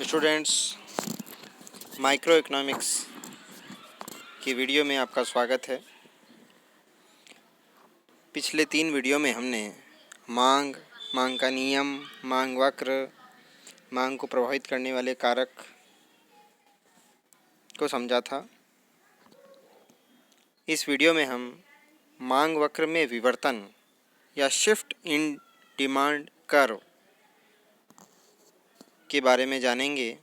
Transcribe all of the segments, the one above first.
Students, micro economics की video में आपका स्वागत है। पिछले 3 वीडियो में हमने मांग, मांग का नियम, मांग वक्र, मांग को प्रभावित करने वाले कारक को समझा था। इस वीडियो में हम मांग वक्र में विवर्तन या शिफ्ट इन डिमांड कर्व के बारे में जानेंगे।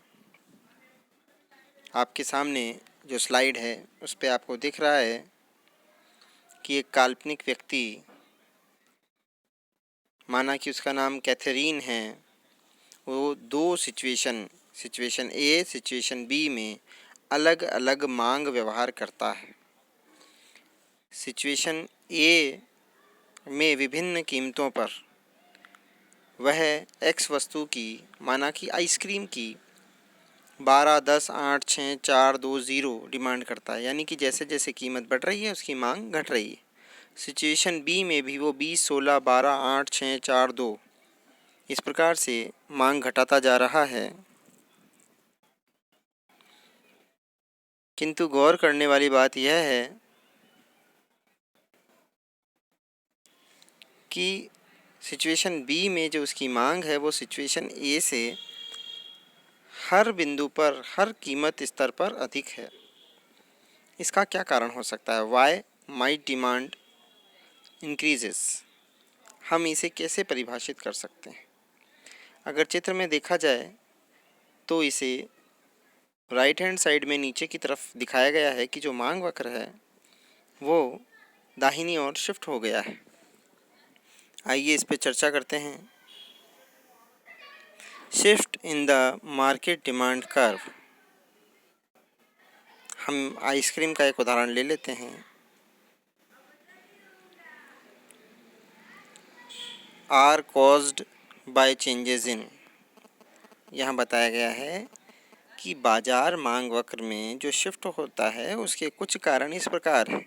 आपके सामने जो स्लाइड है उस पे आपको दिख रहा है कि एक काल्पनिक व्यक्ति, माना कि उसका नाम कैथरीन है, वो 2 सिचुएशन ए, सिचुएशन बी में अलग अलग मांग व्यवहार करता है। सिचुएशन ए में विभिन्न कीमतों पर वह एक्स वस्तु की, माना कि आइसक्रीम की 12, 10, 8, 6, 4, 2, 0 डिमांड करता है, यानी कि जैसे जैसे कीमत बढ़ रही है उसकी मांग घट रही है। सिचुएशन बी में भी वो 20, 16, 12, 8, 6, 4, 2 इस प्रकार से मांग घटाता जा रहा है। किंतु गौर करने वाली बात यह है कि सिचुएशन बी में जो उसकी मांग है वो सिचुएशन ए से हर बिंदु पर, हर कीमत स्तर पर अधिक है। इसका क्या कारण हो सकता है? Why my demand increases. हम इसे कैसे परिभाषित कर सकते हैं? अगर चित्र में देखा जाए तो इसे राइट हैंड साइड में नीचे की तरफ दिखाया गया है कि जो मांग वक्र है वो दाहिनी ओर शिफ्ट हो गया है। आइए इस पे चर्चा करते हैं। Shift in the market demand curve. हम आइसक्रीम का एक उदाहरण ले लेते हैं। Are caused by changes in. यहाँ बताया गया है कि बाजार मांग वक्र में जो शिफ्ट होता है उसके कुछ कारण इस प्रकार हैं।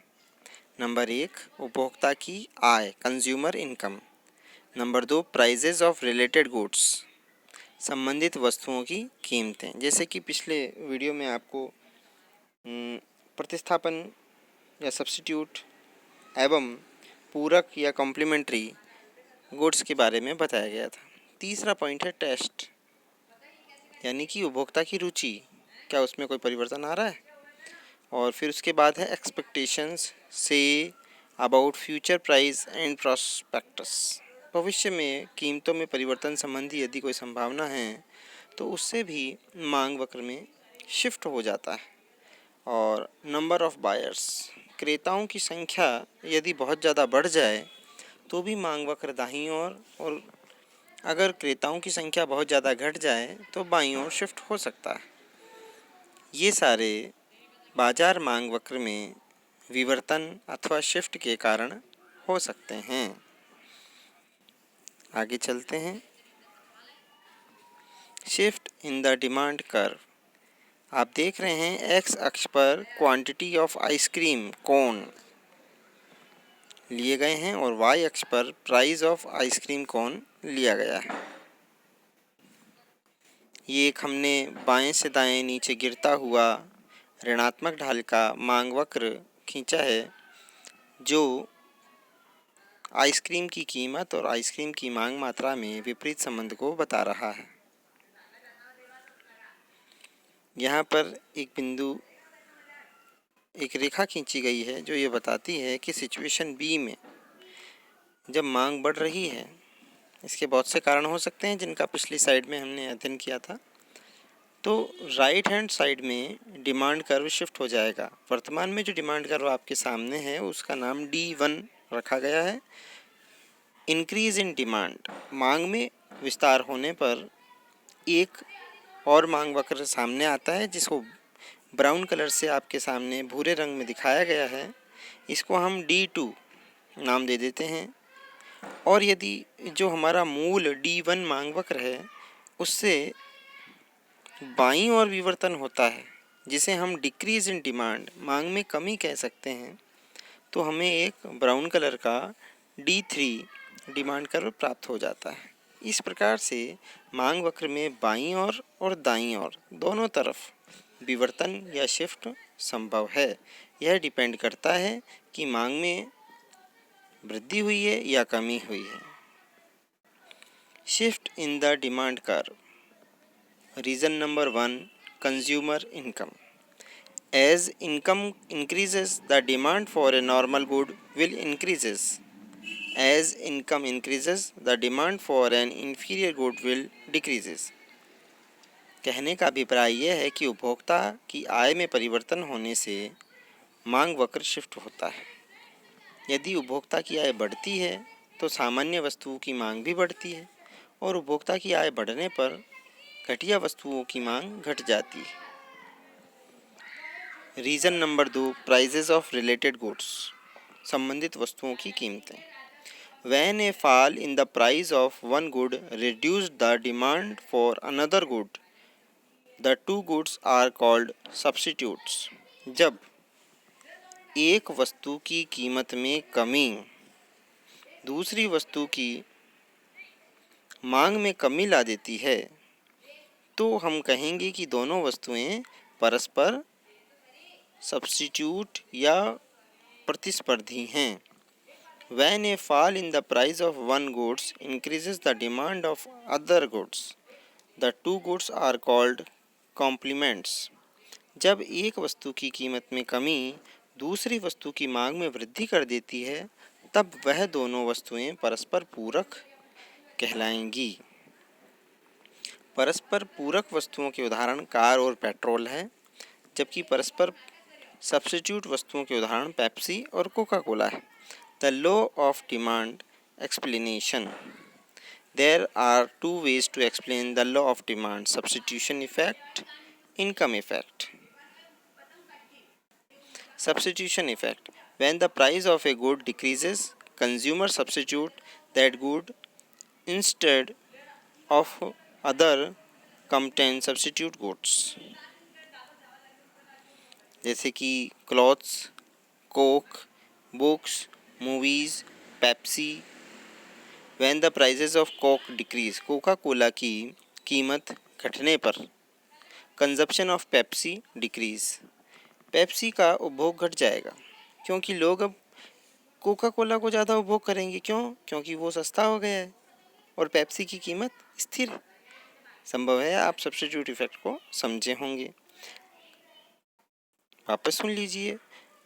नंबर 1, उपभोक्ता की आय, consumer income. Number 2, prices of related goods, संबंधित वस्तुओं की कीमतें। जैसे कि पिछले वीडियो में आपको प्रतिस्थापन या सब्स्टिट्यूट एवं पूरक या कॉम्प्लीमेंट्री गुड्स के बारे में बताया गया था। तीसरा पॉइंट है टेस्ट, यानी कि उपभोक्ता की रुचि, क्या उसमें कोई परिवर्तन आ रहा है। और फिर उसके बाद है expectations say about future price and prospectus. भविष्य में कीमतों में परिवर्तन संबंधी यदि कोई संभावना है तो उससे भी मांग वक्र में शिफ्ट हो जाता है। और नंबर ऑफ बायर्स, क्रेताओं की संख्या यदि बहुत ज़्यादा बढ़ जाए तो भी मांग वक्र दाईं ओर, और अगर क्रेताओं की संख्या बहुत ज़्यादा घट जाए तो बाईं ओर शिफ्ट हो सकता है। ये सारे बाजार मांग वक्र में विवर्तन अथवा शिफ्ट के कारण हो सकते हैं। आगे चलते हैं। Shift in the demand curve. आप देख रहे हैं एक्स अक्ष पर क्वांटिटी ऑफ आइसक्रीम कोन लिए गए हैं और वाई अक्ष पर प्राइस ऑफ आइसक्रीम कोन लिया गया है। ये एक हमने बाएं से दाएं नीचे गिरता हुआ ऋणात्मक ढाल का मांग वक्र खींचा है जो आइसक्रीम की कीमत और आइसक्रीम की मांग मात्रा में विपरीत संबंध को बता रहा है। यहाँ पर एक रेखा खींची गई है जो ये बताती है कि सिचुएशन बी में जब मांग बढ़ रही है, इसके बहुत से कारण हो सकते हैं जिनका पिछली साइड में हमने अध्ययन किया था। तो राइट हैंड साइड में डिमांड कर्व शिफ्ट हो जाएगा। वर्तमान में जो डिमांड कर्व आपके सामने है उसका नाम D1 रखा गया है। इंक्रीज इन डिमांड, मांग में विस्तार होने पर एक और मांग वक्र सामने आता है जिसको ब्राउन कलर से आपके सामने भूरे रंग में दिखाया गया है। इसको हम D2 नाम दे देते हैं। और यदि जो हमारा मूल D1 मांग वक्र है उससे बाईं ओर विवर्तन होता है, जिसे हम डिक्रीज इन डिमांड, मांग में कमी कह सकते हैं, तो हमें एक ब्राउन कलर का D3 डिमांड कर्व प्राप्त हो जाता है। इस प्रकार से मांग वक्र में बाईं ओर और दाईं ओर दोनों तरफ विवर्तन या शिफ्ट संभव है। यह डिपेंड करता है कि मांग में वृद्धि हुई है या कमी हुई है। Shift in the demand curve. Reason number 1, consumer income. As income increases, the demand for a normal good will increases. As income increases, the demand for an inferior good will decreases. कहने का अभिप्राय यह है कि उपभोक्ता की आय में परिवर्तन होने से मांग वक्र शिफ्ट होता है। यदि उपभोक्ता की आय बढ़ती है तो सामान्य वस्तुओं की मांग भी बढ़ती है और उपभोक्ता की आय बढ़ने पर घटिया वस्तुओं की मांग घट जाती है। Reason number 2, prices of related goods. संबंधित वस्तुओं की कीमतें। When a fall in the price of one good reduced the demand for another good, the two goods are called substitutes. जब एक वस्तु की कीमत में कमी दूसरी वस्तु की मांग में कमी ला देती है तो हम कहेंगे कि दोनों वस्तुएं परस्पर सब्स्टिट्यूट या प्रतिस्पर्धी हैं। When a fall in the price of one goods increases the demand of other goods, the two goods are called complements. जब एक वस्तु की कीमत में कमी दूसरी वस्तु की मांग में वृद्धि कर देती है तब वह दोनों वस्तुएं परस्पर पूरक कहलाएंगी। परस्पर पूरक वस्तुओं के उदाहरण कार और पेट्रोल है, जबकि परस्पर सब्स्टिट्यूट वस्तुओं के उदाहरण पेप्सी और कोका कोला है। The law of demand explanation. There are two ways to explain the law of demand: substitution effect, income effect. Substitution effect: when the price of a good decreases, consumer substitute that good instead of other contain substitute goods. जैसे कि clothes, Coke, books, movies, Pepsi. When the prices of Coke decrease, Coca Cola की कीमत घटने पर। Consumption of Pepsi decrease, Pepsi का उपभोग घट जाएगा क्योंकि लोग अब कोका कोला को ज़्यादा उपभोग करेंगे। क्यों? क्योंकि वो सस्ता हो गया है और पेप्सी की कीमत स्थिर है। संभव है आप सब्स्टिट्यूट इफेक्ट को समझे होंगे। वापस सुन लीजिए।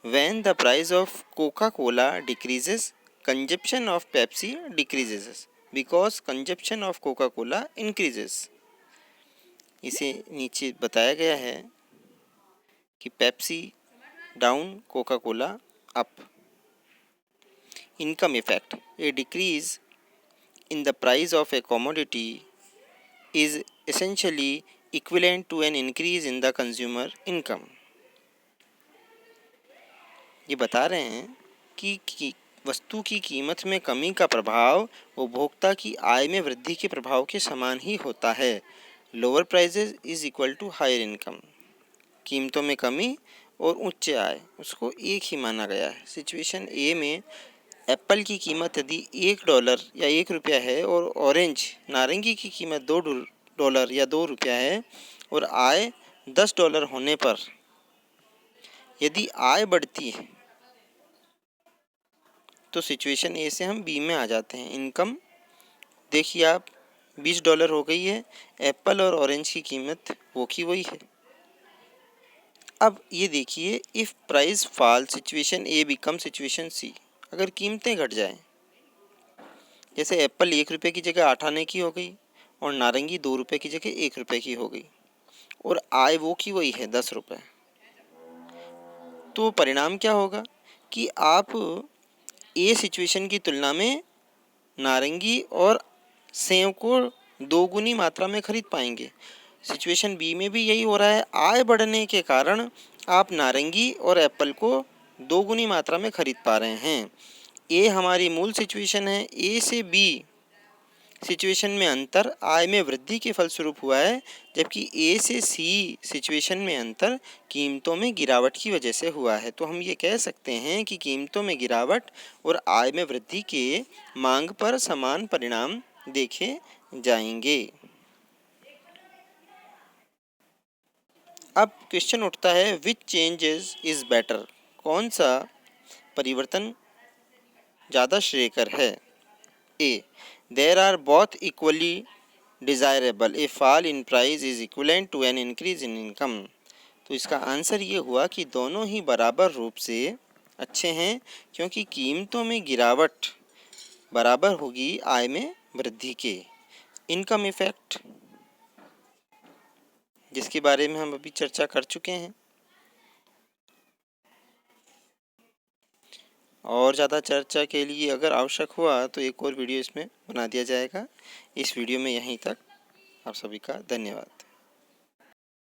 When the price of Coca-Cola decreases, consumption of Pepsi decreases because consumption of Coca-Cola increases. इसे नीचे बताया गया है कि Pepsi down, Coca Cola up. Income effect: A decrease in the price of A commodity is essentially equivalent to an increase in the consumer income. ये बता रहे हैं कि वस्तु की कीमत में कमी का प्रभाव उपभोक्ता की आय में वृद्धि के प्रभाव के समान ही होता है। Lower prices is equal to higher income. कीमतों में कमी और उच्च आय उसको एक ही माना गया है। सिचुएशन ए में एप्पल की कीमत यदि $1 या ₹1 है और ऑरेंज नारंगी की कीमत $2 या ₹2 है और आय $10 होने पर यदि आय बढ़ती है तो सिचुएशन ए से हम बी में आ जाते हैं। इनकम देखिए आप $20 हो गई है, एप्पल और ऑरेंज की कीमत वो की वही है। अब ये देखिए, if price fall situation A become situation C. अगर कीमतें घट जाएं, जैसे एप्पल ₹1 की जगह 8 आने की हो गई और नारंगी ₹2 की जगह ₹1 की हो गई और आय वो की वही है ₹10, तो परिणाम क्या होगा कि आप ए सिचुएशन की तुलना में नारंगी और सेव को 2 गुनी मात्रा में खरीद पाएंगे। सिचुएशन बी में भी यही हो रहा है। आय बढ़ने के कारण आप नारंगी और एप्पल को 2 गुनी मात्रा में खरीद पा रहे हैं। ए हमारी मूल सिचुएशन है। ए से बी सिचुएशन में अंतर आय में वृद्धि के फलस्वरूप हुआ है, जबकि ए से सी सिचुएशन में अंतर कीमतों में गिरावट की वजह से हुआ है। तो हम ये कह सकते हैं कि कीमतों में गिरावट और आय में वृद्धि के मांग पर समान परिणाम देखे जाएंगे। अब क्वेश्चन उठता है, विच चेंजेस इज बेटर, कौन सा परिवर्तन ज़्यादा श्रेयकर है। A, there are both equally desirable, a fall in price is equivalent to an increase in income. तो इसका आंसर ये हुआ कि दोनों ही बराबर रूप से अच्छे हैं, क्योंकि कीमतों में गिरावट बराबर होगी आय में वृद्धि के। इनकम इफेक्ट, जिसके बारे में हम अभी चर्चा कर चुके हैं, और ज़्यादा चर्चा के लिए अगर आवश्यक हुआ तो एक और वीडियो इसमें बना दिया जाएगा। इस वीडियो में यहीं तक। आप सभी का धन्यवाद।